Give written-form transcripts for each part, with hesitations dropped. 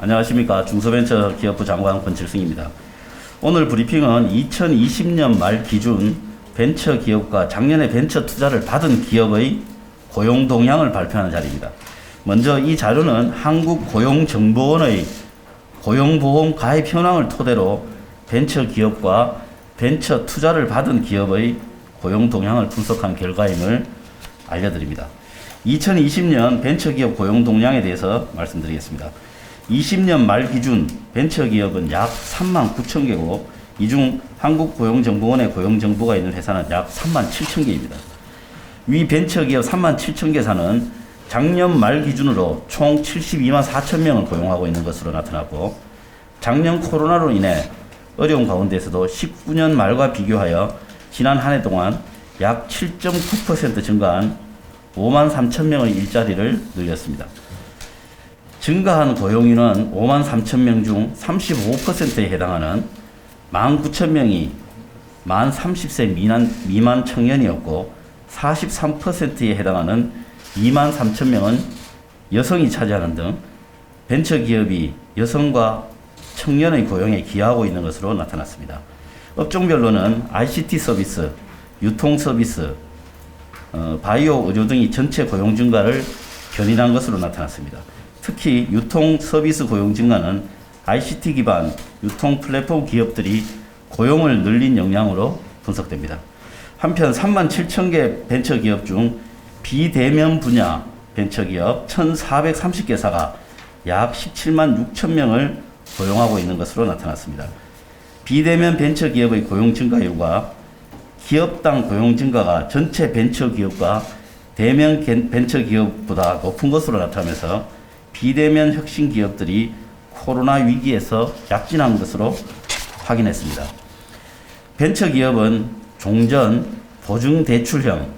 안녕하십니까. 중소벤처기업부 장관 권칠승입니다. 오늘 브리핑은 2020년 말 기준 벤처기업과 작년에 벤처 투자를 받은 기업의 고용 동향을 발표하는 자리입니다. 먼저 이 자료는 한국고용정보원의 고용보험 가입 현황을 토대로 벤처기업과 벤처 투자를 받은 기업의 고용 동향을 분석한 결과임을 알려드립니다. 2020년 벤처기업 고용 동향에 대해서 말씀드리겠습니다. 20년 말 기준 벤처기업은 약 3만 9천 개고 이 중 한국고용정보원에 고용정보가 있는 회사는 약 3만 7천 개입니다. 위 벤처기업 3만 7천 개사는 작년 말 기준으로 총 72만 4천 명을 고용하고 있는 것으로 나타났고, 작년 코로나로 인해 어려운 가운데서도 19년 말과 비교하여 지난 한 해 동안 약 7.9% 증가한 5만 3천 명의 일자리를 늘렸습니다. 증가한 고용인은 5만 3천 명 중 35%에 해당하는 1만 9천 명이 만 30세 미만 청년이었고 43%에 해당하는 2만 3천 명은 여성이 차지하는 등 벤처기업이 여성과 청년의 고용에 기여하고 있는 것으로 나타났습니다. 업종별로는 ICT 서비스, 유통 서비스, 바이오 의료 등이 전체 고용 증가를 견인한 것으로 나타났습니다. 특히 유통 서비스 고용 증가는 ICT 기반 유통 플랫폼 기업들이 고용을 늘린 영향으로 분석됩니다. 한편 3만 7천 개 벤처기업 중 비대면 분야 벤처기업 1,430개사가 약 17만 6천 명을 고용하고 있는 것으로 나타났습니다. 비대면 벤처기업의 고용 증가율과 기업당 고용 증가가 전체 벤처기업과 대면 벤처기업보다 높은 것으로 나타나면서 비대면 혁신 기업들이 코로나 위기에서 약진한 것으로 확인했습니다. 벤처기업은 종전, 보증대출형,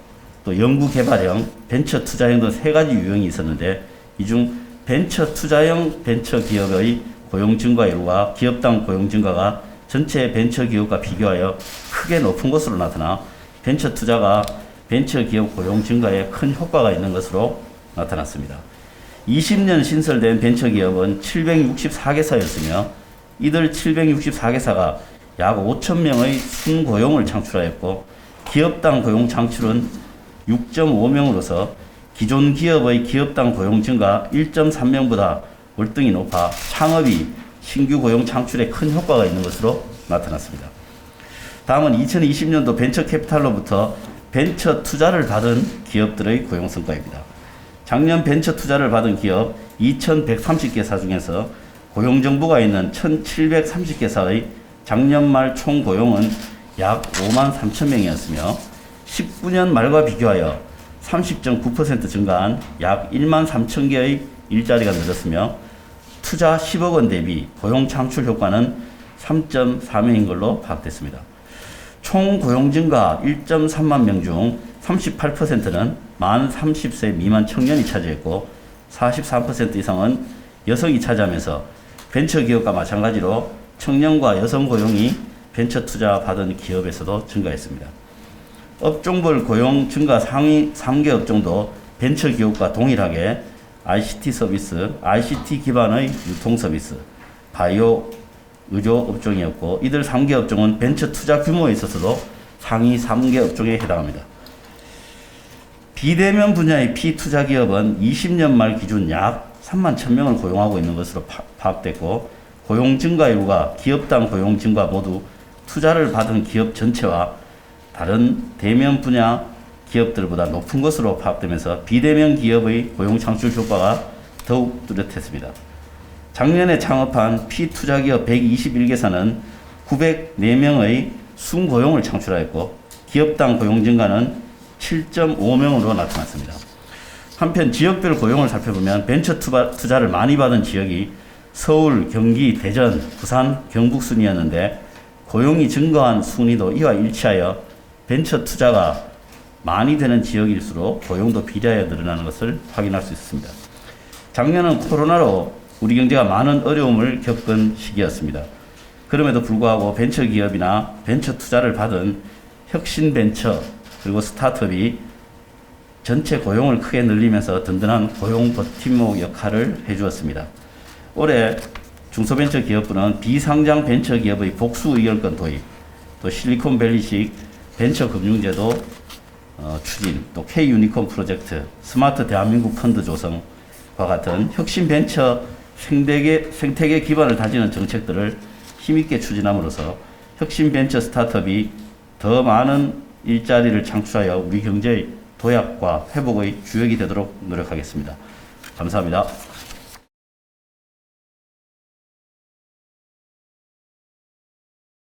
또 연구개발형, 벤처투자형 등 세 가지 유형이 있었는데, 이 중 벤처투자형 벤처기업의 고용 증가율과 기업당 고용 증가가 전체 벤처기업과 비교하여 크게 높은 것으로 나타나 벤처투자가 벤처기업 고용 증가에 큰 효과가 있는 것으로 나타났습니다. 20년 신설된 벤처기업은 764개사였으며 이들 764개사가 약 5천 명의 순고용을 창출하였고, 기업당 고용 창출은 6.5명으로서 기존 기업의 기업당 고용 증가 1.3명보다 월등히 높아 창업이 신규 고용 창출에 큰 효과가 있는 것으로 나타났습니다. 다음은 2020년도 벤처캐피탈로부터 벤처 투자를 받은 기업들의 고용 성과입니다. 작년 벤처 투자를 받은 기업 2,130개사 중에서 고용 정보가 있는 1,730개사의 작년 말 총 고용은 약 5만 3천 명이었으며 19년 말과 비교하여 30.9% 증가한 약 1만 3천 개의 일자리가 늘었으며 투자 10억 원 대비 고용 창출 효과는 3.4명인 걸로 파악됐습니다. 총 고용 증가 1.3만 명 중 38%는 만 30세 미만 청년이 차지했고 43% 이상은 여성이 차지하면서 벤처기업과 마찬가지로 청년과 여성 고용이 벤처 투자 받은 기업에서도 증가했습니다. 업종별 고용 증가 상위 3개 업종도 벤처기업과 동일하게 ICT 서비스, ICT 기반의 유통 서비스, 바이오 의료 업종이었고, 이들 3개 업종은 벤처 투자 규모에 있어서도 상위 3개 업종에 해당합니다. 비대면 분야의 피투자 기업은 20년 말 기준 약 3만 1,000명을 고용하고 있는 것으로 파악됐고, 고용 증가율과 기업당 고용 증가 모두 투자를 받은 기업 전체와 다른 대면 분야 기업들보다 높은 것으로 파악되면서 비대면 기업의 고용 창출 효과가 더욱 뚜렷했습니다. 작년에 창업한 피투자 기업 121개사는 904명의 순고용을 창출하였고, 기업당 고용 증가는 7.5명으로 나타났습니다. 한편 지역별 고용을 살펴보면 벤처 투자를 많이 받은 지역이 서울, 경기, 대전, 부산, 경북 순이었는데, 고용이 증가한 순위도 이와 일치하여 벤처 투자가 많이 되는 지역일수록 고용도 비례하여 늘어나는 것을 확인할 수 있습니다. 작년은 코로나로 우리 경제가 많은 어려움을 겪은 시기였습니다. 그럼에도 불구하고 벤처기업이나 벤처 투자를 받은 혁신 벤처 그리고 스타트업이 전체 고용을 크게 늘리면서 든든한 고용 버팀목 역할을 해주었습니다. 올해 중소벤처기업부는 비상장 벤처기업의 복수 의결권 도입, 또 실리콘밸리식 벤처금융제도 추진, 또 K유니콘 프로젝트, 스마트 대한민국 펀드 조성과 같은 혁신 벤처 생태계 기반을 다지는 정책들을 힘있게 추진함으로써 혁신 벤처 스타트업이 더 많은 일자리를 창출하여 우리 경제의 도약과 회복의 주역이 되도록 노력하겠습니다. 감사합니다.